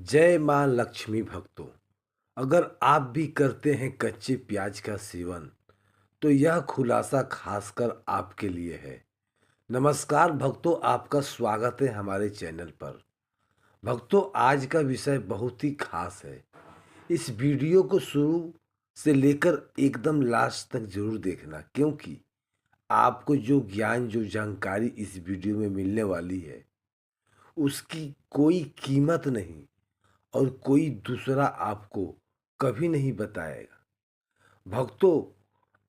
जय माँ लक्ष्मी भक्तों। अगर आप भी करते हैं कच्चे प्याज का सेवन तो यह खुलासा खासकर आपके लिए है। नमस्कार भक्तों, आपका स्वागत है हमारे चैनल पर। भक्तों, आज का विषय बहुत ही खास है। इस वीडियो को शुरू से लेकर एकदम लास्ट तक जरूर देखना, क्योंकि आपको जो ज्ञान जो जानकारी इस वीडियो में मिलने वाली है उसकी कोई कीमत नहीं और कोई दूसरा आपको कभी नहीं बताएगा। भक्तों,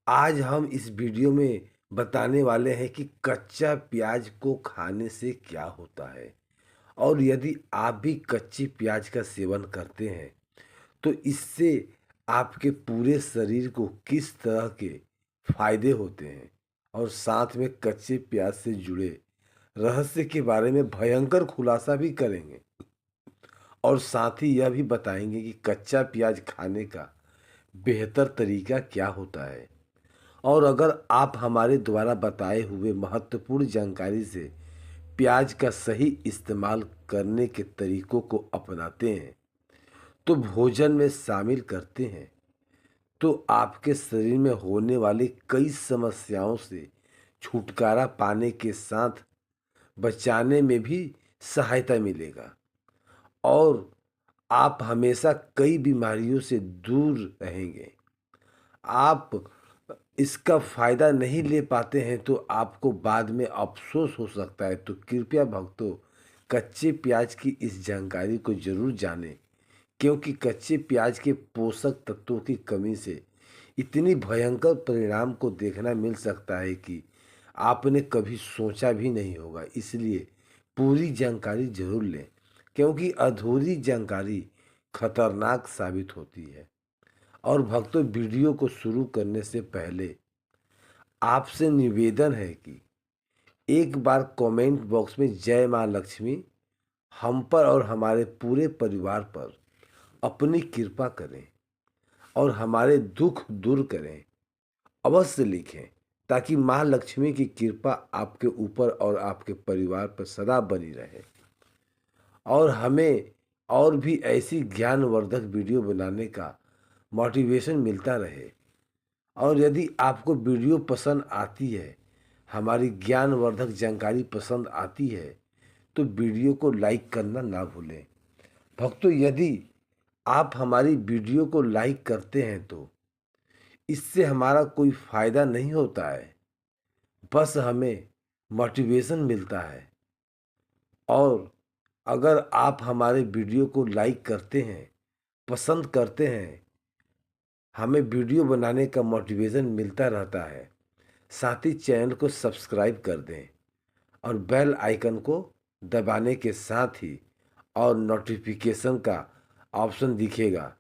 आज हम इस वीडियो में बताने वाले हैं कि कच्चा प्याज को खाने से क्या होता है, और यदि आप भी कच्ची प्याज का सेवन करते हैं तो इससे आपके पूरे शरीर को किस तरह के फायदे होते हैं, और साथ में कच्चे प्याज से जुड़े रहस्य के बारे में भयंकर खुलासा भी करेंगे। और साथ ही यह भी बताएंगे कि कच्चा प्याज खाने का बेहतर तरीका क्या होता है। और अगर आप हमारे द्वारा बताए हुए महत्वपूर्ण जानकारी से प्याज का सही इस्तेमाल करने के तरीकों को अपनाते हैं, तो भोजन में शामिल करते हैं, तो आपके शरीर में होने वाली कई समस्याओं से छुटकारा पाने के साथ बचाने में भी सहायता मिलेगा, और आप हमेशा कई बीमारियों से दूर रहेंगे। आप इसका फ़ायदा नहीं ले पाते हैं तो आपको बाद में अफ़सोस हो सकता है। तो कृपया भक्तों, कच्चे प्याज की इस जानकारी को ज़रूर जानें, क्योंकि कच्चे प्याज के पोषक तत्वों की कमी से इतनी भयंकर परिणाम को देखना मिल सकता है कि आपने कभी सोचा भी नहीं होगा। इसलिए पूरी जानकारी ज़रूर लें, क्योंकि अधूरी जानकारी खतरनाक साबित होती है। और भक्तों, वीडियो को शुरू करने से पहले आपसे निवेदन है कि एक बार कमेंट बॉक्स में जय माँ लक्ष्मी हम पर और हमारे पूरे परिवार पर अपनी कृपा करें और हमारे दुख दूर करें अवश्य लिखें, ताकि माँ लक्ष्मी की कृपा आपके ऊपर और आपके परिवार पर सदा बनी रहे, और हमें और भी ऐसी ज्ञानवर्धक वीडियो बनाने का मोटिवेशन मिलता रहे। और यदि आपको वीडियो पसंद आती है, हमारी ज्ञानवर्धक जानकारी पसंद आती है, तो वीडियो को लाइक करना ना भूलें। भक्तों, यदि आप हमारी वीडियो को लाइक करते हैं तो इससे हमारा कोई फ़ायदा नहीं होता है, बस हमें मोटिवेशन मिलता है। और अगर आप हमारे वीडियो को लाइक करते हैं, पसंद करते हैं, हमें वीडियो बनाने का मोटिवेशन मिलता रहता है। साथ ही चैनल को सब्सक्राइब कर दें और बेल आइकन को दबाने के साथ ही और नोटिफिकेशन का ऑप्शन दिखेगा,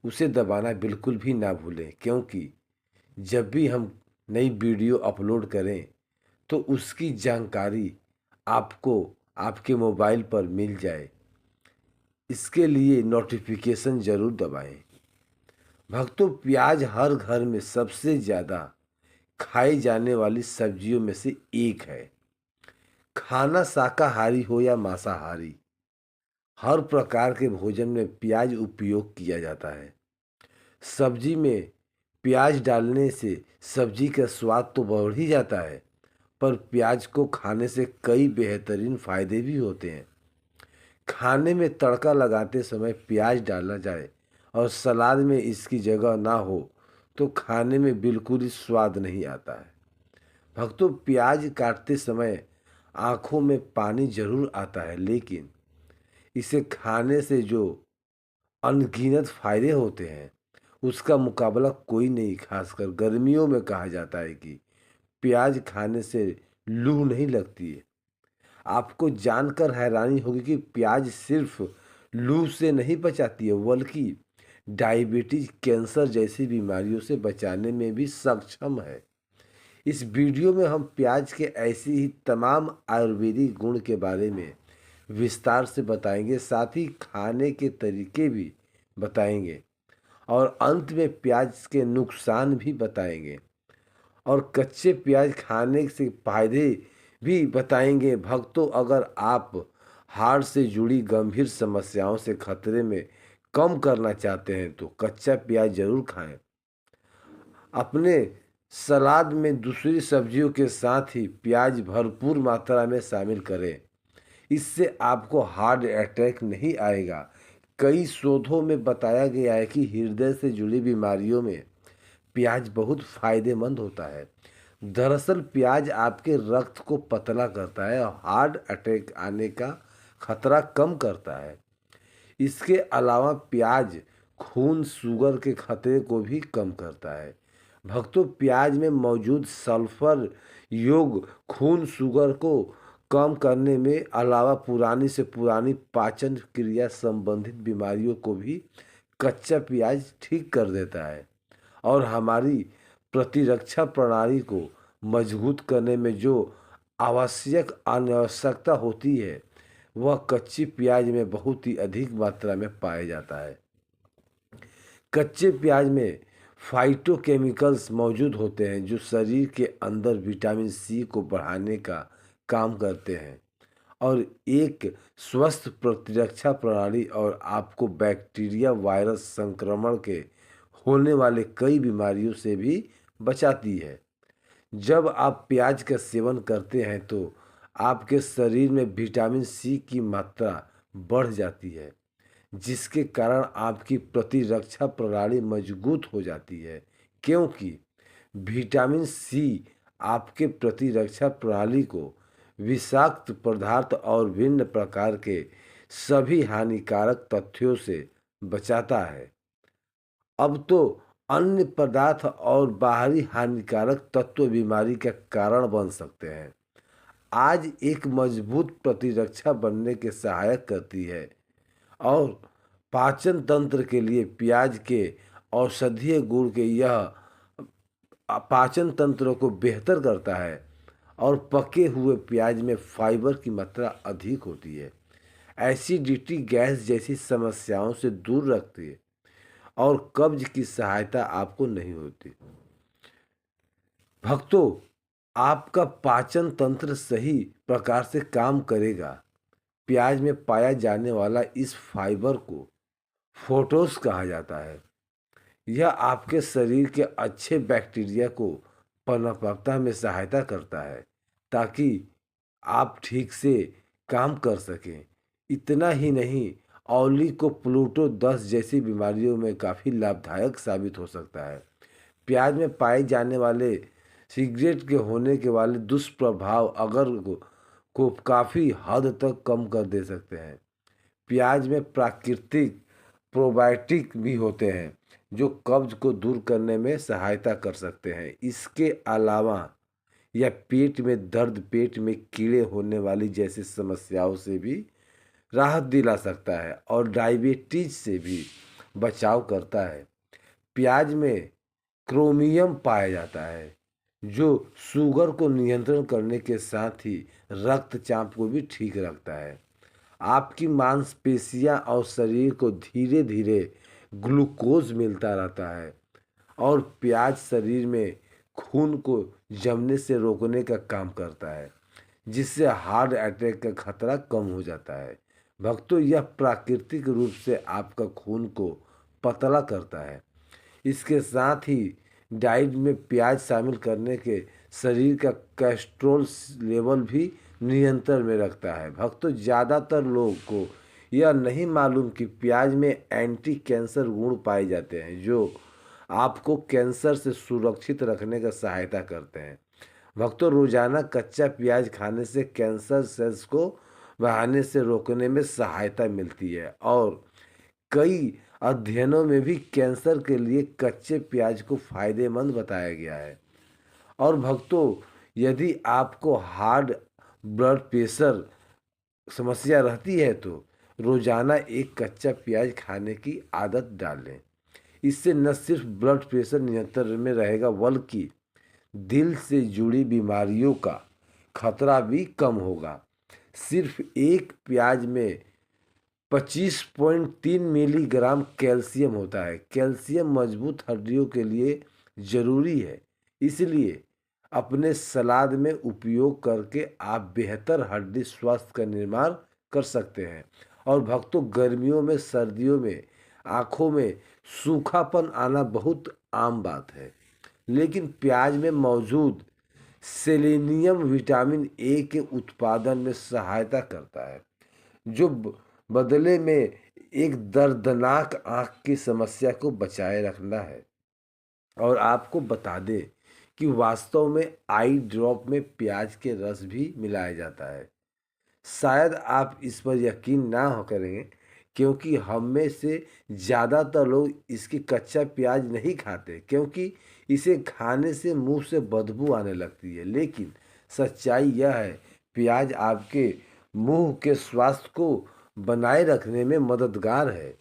उसे दबाना बिल्कुल भी ना भूलें, क्योंकि जब भी हम नई वीडियो अपलोड करें तो उसकी जानकारी आपको आपके मोबाइल पर मिल जाए। इसके लिए नोटिफिकेशन ज़रूर दबाएं। भक्तों, प्याज हर घर में सबसे ज़्यादा खाई जाने वाली सब्जियों में से एक है। खाना शाकाहारी हो या मांसाहारी, हर प्रकार के भोजन में प्याज उपयोग किया जाता है। सब्जी में प्याज डालने से सब्जी का स्वाद तो बढ़ ही जाता है, पर प्याज को खाने से कई बेहतरीन फायदे भी होते हैं। खाने में तड़का लगाते समय प्याज डाला जाए और सलाद में इसकी जगह ना हो तो खाने में बिल्कुल ही स्वाद नहीं आता है। भक्तों, प्याज काटते समय आंखों में पानी जरूर आता है, लेकिन इसे खाने से जो अनगिनत फायदे होते हैं उसका मुकाबला कोई नहीं। खासकर गर्मियों में कहा जाता है कि प्याज खाने से लू नहीं लगती है। आपको जानकर हैरानी होगी कि प्याज सिर्फ लू से नहीं बचाती है, बल्कि डायबिटीज, कैंसर जैसी बीमारियों से बचाने में भी सक्षम है। इस वीडियो में हम प्याज के ऐसी ही तमाम आयुर्वेदिक गुण के बारे में विस्तार से बताएंगे, साथ ही खाने के तरीके भी बताएंगे, और अंत में प्याज के नुकसान भी बताएंगे, और कच्चे प्याज खाने से फायदे भी बताएंगे। भक्तों, अगर आप हार्ट से जुड़ी गंभीर समस्याओं से खतरे में कम करना चाहते हैं तो कच्चा प्याज जरूर खाएं। अपने सलाद में दूसरी सब्जियों के साथ ही प्याज भरपूर मात्रा में शामिल करें। इससे आपको हार्ट अटैक नहीं आएगा। कई शोधों में बताया गया है कि हृदय से जुड़ी बीमारियों में प्याज बहुत फायदेमंद होता है। दरअसल प्याज आपके रक्त को पतला करता है और हार्ट अटैक आने का खतरा कम करता है। इसके अलावा प्याज खून शुगर के खतरे को भी कम करता है। भक्तों, प्याज में मौजूद सल्फर योग खून शुगर को कम करने में अलावा पुरानी से पुरानी पाचन क्रिया संबंधित बीमारियों को भी कच्चा प्याज ठीक कर देता है और हमारी प्रतिरक्षा प्रणाली को मजबूत करने में जो आवश्यकता होती है वह कच्ची प्याज में बहुत ही अधिक मात्रा में पाया जाता है। कच्चे प्याज में फाइटोकेमिकल्स मौजूद होते हैं जो शरीर के अंदर विटामिन सी को बढ़ाने का काम करते हैं और एक स्वस्थ प्रतिरक्षा प्रणाली और आपको बैक्टीरिया वायरस संक्रमण के होने वाले कई बीमारियों से भी बचाती है। जब आप प्याज का सेवन करते हैं तो आपके शरीर में विटामिन सी की मात्रा बढ़ जाती है जिसके कारण आपकी प्रतिरक्षा प्रणाली मजबूत हो जाती है, क्योंकि विटामिन सी आपके प्रतिरक्षा प्रणाली को विषाक्त पदार्थ और विभिन्न प्रकार के सभी हानिकारक तथ्यों से बचाता है। अब तो अन्य पदार्थ और बाहरी हानिकारक तत्व बीमारी का कारण बन सकते हैं। आज एक मजबूत प्रतिरक्षा बनने के सहायक करती है और पाचन तंत्र के लिए प्याज के औषधीय गुण के यह पाचन तंत्र को बेहतर करता है और पके हुए प्याज में फाइबर की मात्रा अधिक होती है। एसिडिटी गैस जैसी समस्याओं से दूर रखती है और कब्ज की सहायता आपको नहीं होती। भक्तों, आपका पाचन तंत्र सही प्रकार से काम करेगा। प्याज में पाया जाने वाला इस फाइबर को फोटोस कहा जाता है। यह आपके शरीर के अच्छे बैक्टीरिया को पनपता में सहायता करता है ताकि आप ठीक से काम कर सकें। इतना ही नहीं, औली को प्लूटो दस्त जैसी बीमारियों में काफ़ी लाभदायक साबित हो सकता है। प्याज में पाए जाने वाले सिगरेट के होने के वाले दुष्प्रभाव को काफ़ी हद तक कम कर दे सकते हैं। प्याज में प्राकृतिक प्रोबायोटिक भी होते हैं जो कब्ज को दूर करने में सहायता कर सकते हैं। इसके अलावा यह पेट में दर्द, पेट में कीड़े होने वाली जैसी समस्याओं से भी राहत दिला सकता है और डायबिटीज से भी बचाव करता है। प्याज में क्रोमियम पाया जाता है जो शुगर को नियंत्रण करने के साथ ही रक्तचाप को भी ठीक रखता है। आपकी मांसपेशियां और शरीर को धीरे धीरे ग्लूकोज मिलता रहता है और प्याज शरीर में खून को जमने से रोकने का काम करता है जिससे हार्ट अटैक का खतरा कम हो जाता है। भक्तों, यह प्राकृतिक रूप से आपका खून को पतला करता है। इसके साथ ही डाइट में प्याज शामिल करने के शरीर का कोलेस्ट्रॉल लेवल भी नियंत्रण में रखता है। भक्तों, ज़्यादातर लोगों को यह नहीं मालूम कि प्याज में एंटी कैंसर गुण पाए जाते हैं जो आपको कैंसर से सुरक्षित रखने का सहायता करते हैं। भक्तों, रोजाना कच्चा प्याज खाने से कैंसर सेल्स को बढ़ाने से रोकने में सहायता मिलती है और कई अध्ययनों में भी कैंसर के लिए कच्चे प्याज को फायदेमंद बताया गया है। और भक्तों, यदि आपको हार्ट ब्लड प्रेशर समस्या रहती है तो रोजाना एक कच्चा प्याज खाने की आदत डाल लें। इससे न सिर्फ ब्लड प्रेशर नियंत्रण में रहेगा बल्कि दिल से जुड़ी बीमारियों का खतरा भी कम होगा। सिर्फ एक प्याज में 25.3 मिलीग्राम कैल्शियम होता है। कैल्शियम मजबूत हड्डियों के लिए जरूरी है, इसलिए अपने सलाद में उपयोग करके आप बेहतर हड्डी स्वास्थ्य का निर्माण कर सकते हैं। और भक्तों, गर्मियों में, सर्दियों में आँखों में सूखापन आना बहुत आम बात है। लेकिन प्याज में मौजूद सेलेनियम विटामिन ए के उत्पादन में सहायता करता है, जो बदले में एक दर्दनाक आँख की समस्या को बचाए रखना है। और आपको बता दें कि वास्तव में आई ड्रॉप में प्याज के रस भी मिलाया जाता है। शायद आप इस पर यकीन ना हो करेंगे, क्योंकि हम में से ज़्यादातर लोग इसकी कच्चा प्याज नहीं खाते, क्योंकि इसे खाने से मुंह से बदबू आने लगती है। लेकिन सच्चाई यह है, प्याज आपके मुंह के स्वास्थ्य को बनाए रखने में मददगार है।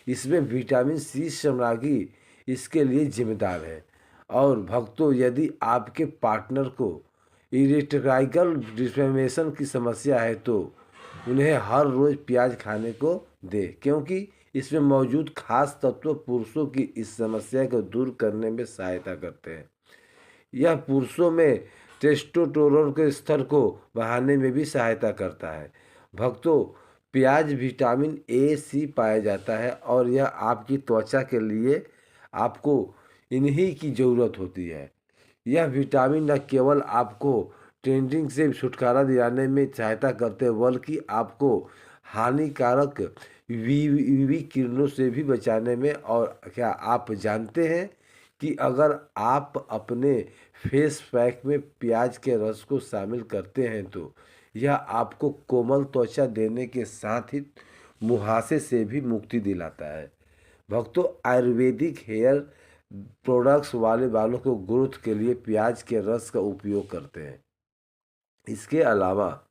इसमें विटामिन सी सामग्री इसके लिए जिम्मेदार है। और भक्तों, यदि आपके पार्टनर को इरेक्टाइल डिस्फेमेशन की समस्या है तो उन्हें हर रोज़ प्याज खाने को दें, क्योंकि इसमें मौजूद खास तत्व पुरुषों की इस समस्या को दूर करने में सहायता करते हैं। यह पुरुषों में टेस्टोस्टेरोन के स्तर को बढ़ाने में भी सहायता करता है। भक्तों, प्याज विटामिन ए सी पाया जाता है और यह आपकी त्वचा के लिए आपको इन्हीं की ज़रूरत होती है। यह विटामिन न केवल आपको टेनिंग से छुटकारा दिलाने में सहायता करते हैं, बल्कि आपको हानिकारक यूवी किरणों से भी बचाने में। और क्या आप जानते हैं कि अगर आप अपने फेस पैक में प्याज के रस को शामिल करते हैं तो यह आपको कोमल त्वचा देने के साथ ही मुहासे से भी मुक्ति दिलाता है। भक्तों, आयुर्वेदिक हेयर प्रोडक्ट्स वाले बालों को ग्रोथ के लिए प्याज के रस का उपयोग करते हैं। इसके अलावा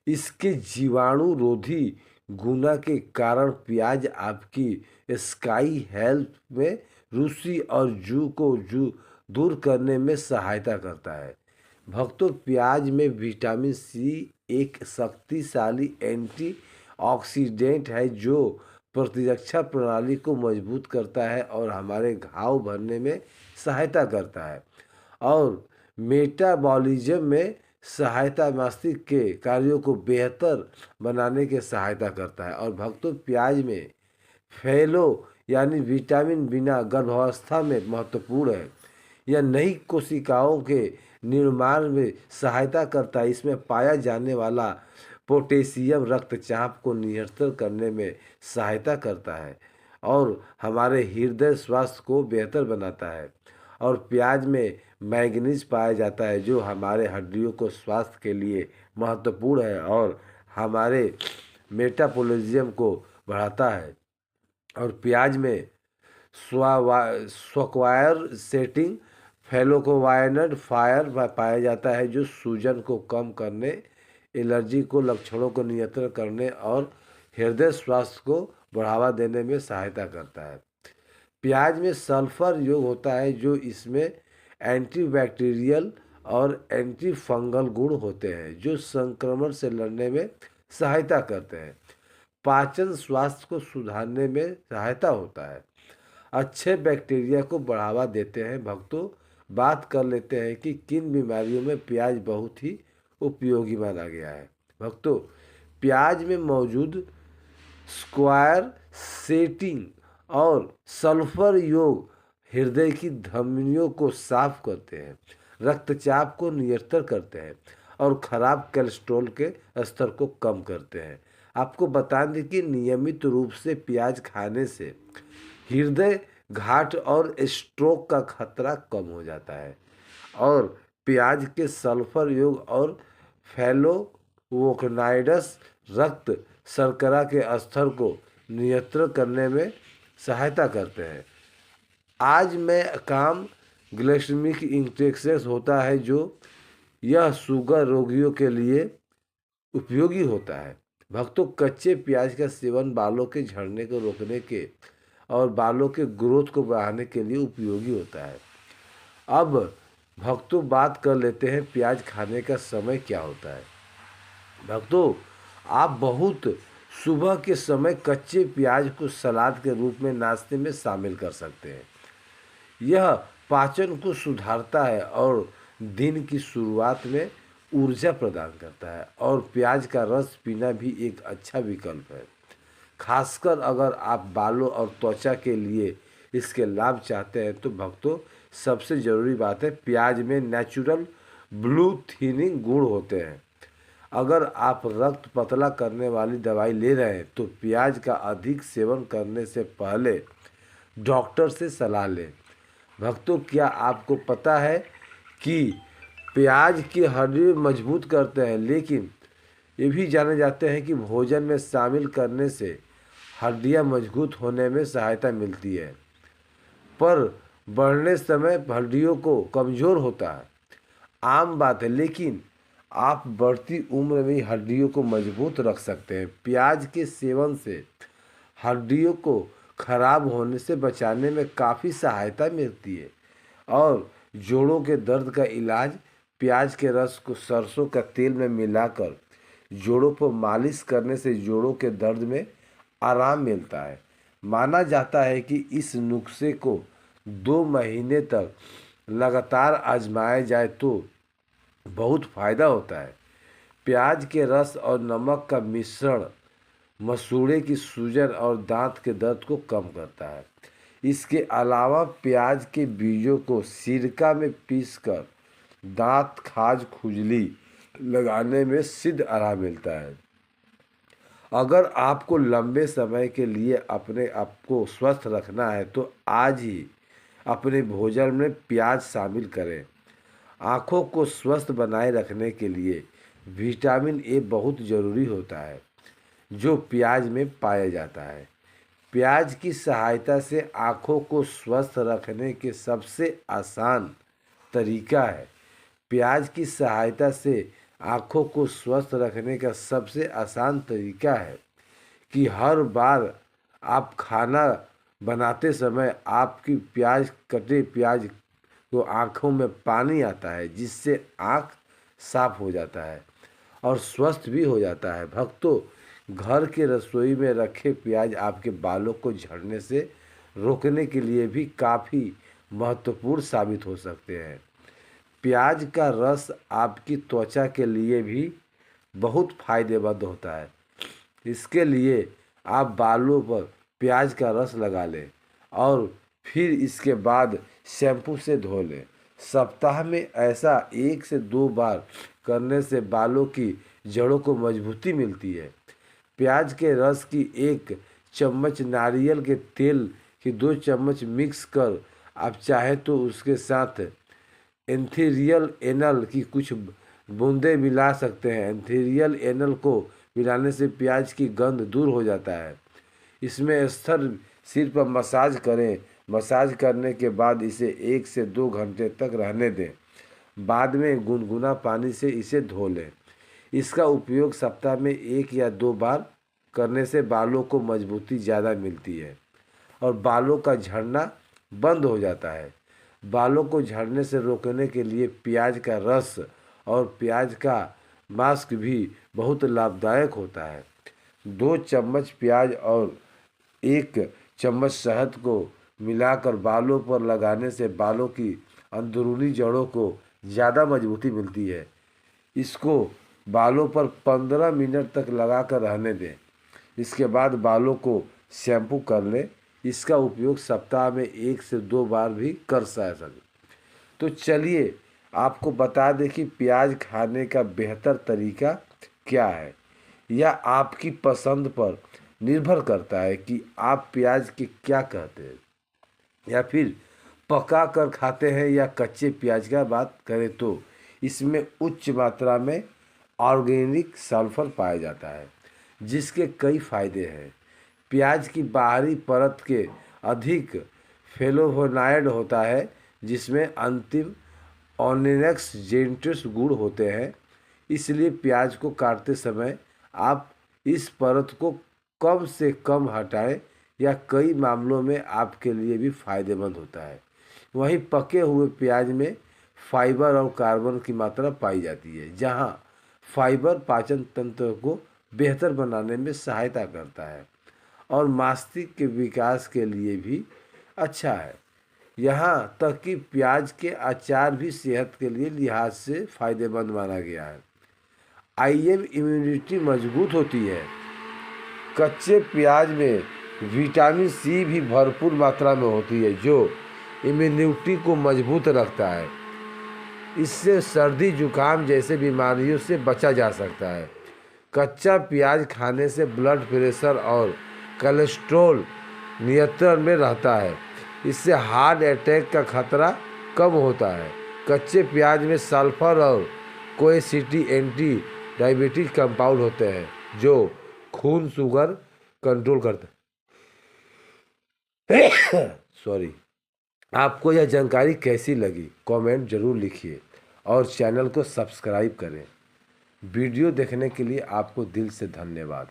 इसके जीवाणु रोधी गुना के कारण प्याज आपकी स्काई हेल्थ में रूसी और जू को दूर करने में सहायता करता है। भक्तों, प्याज में विटामिन सी एक शक्तिशाली एंटीऑक्सीडेंट है, जो प्रतिरक्षा प्रणाली को मजबूत करता है और हमारे घाव भरने में सहायता करता है और मेटाबॉलिज्म में सहायता, मस्तिष्क के कार्यों को बेहतर बनाने के सहायता करता है। और भक्तों, प्याज में फैलो यानी विटामिन बिना गर्भावस्था में महत्वपूर्ण है। यह नई कोशिकाओं के निर्माण में सहायता करता है। इसमें पाया जाने वाला पोटेशियम रक्तचाप को नियंत्रित करने में सहायता करता है और हमारे हृदय स्वास्थ्य को बेहतर बनाता है। और प्याज में मैग्नीज पाया जाता है, जो हमारे हड्डियों को स्वास्थ्य के लिए महत्वपूर्ण है और हमारे मेटाबॉलिज्म को बढ़ाता है। और प्याज में स्क्वायर सेटिंग फ्लेवोनॉइड फायर पाया जाता है, जो सूजन को कम करने, एलर्जी को लक्षणों को नियंत्रित करने और हृदय स्वास्थ्य को बढ़ावा देने में सहायता करता है। प्याज में सल्फर योग होता है, जो इसमें एंटीबैक्टीरियल और एंटी फंगल गुण होते हैं, जो संक्रमण से लड़ने में सहायता करते हैं। पाचन स्वास्थ्य को सुधारने में सहायता होता है, अच्छे बैक्टीरिया को बढ़ावा देते हैं। भक्तों, बात कर लेते हैं कि किन बीमारियों में प्याज बहुत ही उपयोगी माना गया है। भक्तों, प्याज में मौजूद स्क्वायर सेटिंग और सल्फर योग हृदय की धमनियों को साफ करते हैं, रक्तचाप को नियंत्रित करते हैं और खराब कोलेस्ट्रॉल के स्तर को कम करते हैं। आपको बता दें कि नियमित रूप से प्याज खाने से हृदय घाट और स्ट्रोक का खतरा कम हो जाता है। और प्याज के सल्फर योग और फ्लेवोनॉइड्स रक्त शर्करा के स्तर को नियंत्रित करने में सहायता करते हैं। आज में काम ग्लाइसेमिक इंडेक्स होता है, जो यह शुगर रोगियों के लिए उपयोगी होता है। भक्तों, कच्चे प्याज का सेवन बालों के झड़ने को रोकने के और बालों के ग्रोथ को बढ़ाने के लिए उपयोगी होता है। अब भक्तों, बात कर लेते हैं प्याज खाने का समय क्या होता है। भक्तों, आप बहुत सुबह के समय कच्चे प्याज को सलाद के रूप में नाश्ते में शामिल कर सकते हैं। यह पाचन को सुधारता है और दिन की शुरुआत में ऊर्जा प्रदान करता है और प्याज का रस पीना भी एक अच्छा विकल्प है। खासकर अगर आप बालों और त्वचा के लिए इसके लाभ चाहते हैं तो भक्तों, सबसे ज़रूरी बात है, प्याज में नेचुरल ब्लू थिनिंग गुण होते हैं। अगर आप रक्त पतला करने वाली दवाई ले रहे हैं तो प्याज का अधिक सेवन करने से पहले डॉक्टर से सलाह लें। भक्तों, क्या आपको पता है कि प्याज की हड्डी मजबूत करते हैं, लेकिन ये भी जाने जाते हैं कि भोजन में शामिल करने से हड्डियां मजबूत होने में सहायता मिलती है, पर बढ़ने समय हड्डियों को कमज़ोर होता है। आम बात है, लेकिन आप बढ़ती उम्र में हड्डियों को मजबूत रख सकते हैं। प्याज के सेवन से हड्डियों को खराब होने से बचाने में काफ़ी सहायता मिलती है। और जोड़ों के दर्द का इलाज, प्याज के रस को सरसों का तेल में मिलाकर जोड़ों पर मालिश करने से जोड़ों के दर्द में आराम मिलता है। माना जाता है कि इस नुस्खे को 2 महीने तक लगातार आजमाया जाए तो बहुत फायदा होता है। प्याज के रस और नमक का मिश्रण मसूड़े की सूजन और दांत के दर्द को कम करता है। इसके अलावा प्याज के बीजों को सिरका में पीसकर दांत खाज खुजली लगाने में सिद्ध आराम मिलता है। अगर आपको लंबे समय के लिए अपने आप को स्वस्थ रखना है तो आज ही अपने भोजन में प्याज शामिल करें। आँखों को स्वस्थ बनाए रखने के लिए विटामिन ए बहुत ज़रूरी होता है, जो प्याज में पाया जाता है। प्याज की सहायता से आँखों को स्वस्थ रखने के सबसे आसान तरीका है। प्याज की सहायता से आँखों को स्वस्थ रखने का सबसे आसान तरीका है कि हर बार आप खाना बनाते समय आपकी कटे प्याज तो आँखों में पानी आता है, जिससे आँख साफ हो जाता है और स्वस्थ भी हो जाता है। भक्तों, घर के रसोई में रखे प्याज आपके बालों को झड़ने से रोकने के लिए भी काफ़ी महत्वपूर्ण साबित हो सकते हैं। प्याज का रस आपकी त्वचा के लिए भी बहुत फायदेमंद होता है। इसके लिए आप बालों पर प्याज का रस लगा लें और फिर इसके बाद शैम्पू से धो लें। सप्ताह में ऐसा 1 से 2 बार करने से बालों की जड़ों को मजबूती मिलती है। प्याज के रस की 1 चम्मच नारियल के तेल की 2 चम्मच मिक्स कर आप चाहे तो उसके साथ एंथेरियल एनल की कुछ बूंदें मिला सकते हैं। एंथेरियल एनल को मिलाने से प्याज की गंध दूर हो जाता है। इसमें स्थिर सिर पर मसाज करें। मसाज करने के बाद इसे 1 से 2 घंटे तक रहने दें। बाद में गुनगुना पानी से इसे धो लें। इसका उपयोग सप्ताह में 1 या 2 बार करने से बालों को मजबूती ज़्यादा मिलती है और बालों का झड़ना बंद हो जाता है। बालों को झड़ने से रोकने के लिए प्याज का रस और प्याज का मास्क भी बहुत लाभदायक होता है। 2 चम्मच प्याज और 1 चम्मच शहद को मिलाकर बालों पर लगाने से बालों की अंदरूनी जड़ों को ज़्यादा मजबूती मिलती है। इसको बालों पर 15 मिनट तक लगा कर रहने दें। इसके बाद बालों को शैम्पू कर लें। इसका उपयोग सप्ताह में 1 से 2 बार भी कर सकते। तो चलिए आपको बता दें कि प्याज खाने का बेहतर तरीका क्या है। यह आपकी पसंद पर निर्भर करता है कि आप प्याज के क्या कहते हैं, या फिर पका कर खाते हैं या कच्चे प्याज का बात करें तो इसमें उच्च मात्रा में ऑर्गेनिक सल्फर पाया जाता है, जिसके कई फायदे हैं। प्याज की बाहरी परत के अधिक फ्लेवोनॉइड होता है, जिसमें अंतिम ऑक्सीडेंट्स गुण होते हैं। इसलिए प्याज को काटते समय आप इस परत को कम से कम हटाएं, या कई मामलों में आपके लिए भी फायदेमंद होता है। वहीं पके हुए प्याज में फाइबर और कार्बन की मात्रा पाई जाती है, जहां फाइबर पाचन तंत्र को बेहतर बनाने में सहायता करता है और मस्तिष्क के विकास के लिए भी अच्छा है। यहाँ तक कि प्याज के अचार भी सेहत के लिए लिहाज से फायदेमंद माना गया है। आईएम इम्यूनिटी मजबूत होती है। कच्चे प्याज में विटामिन सी भी भरपूर मात्रा में होती है जो इम्यूनिटी को मजबूत रखता है। इससे सर्दी जुकाम जैसे बीमारियों से बचा जा सकता है। कच्चा प्याज खाने से ब्लड प्रेशर और कोलेस्ट्रॉल नियंत्रण में रहता है। इससे हार्ट अटैक का खतरा कम होता है। कच्चे प्याज में सल्फर और कोएसिटी एंटी डायबिटिक कंपाउंड होते हैं जो खून शुगर कंट्रोल करते हैं। सॉरी। आपको यह जानकारी कैसी लगी कमेंट जरूर लिखिए और चैनल को सब्सक्राइब करें। वीडियो देखने के लिए आपको दिल से धन्यवाद।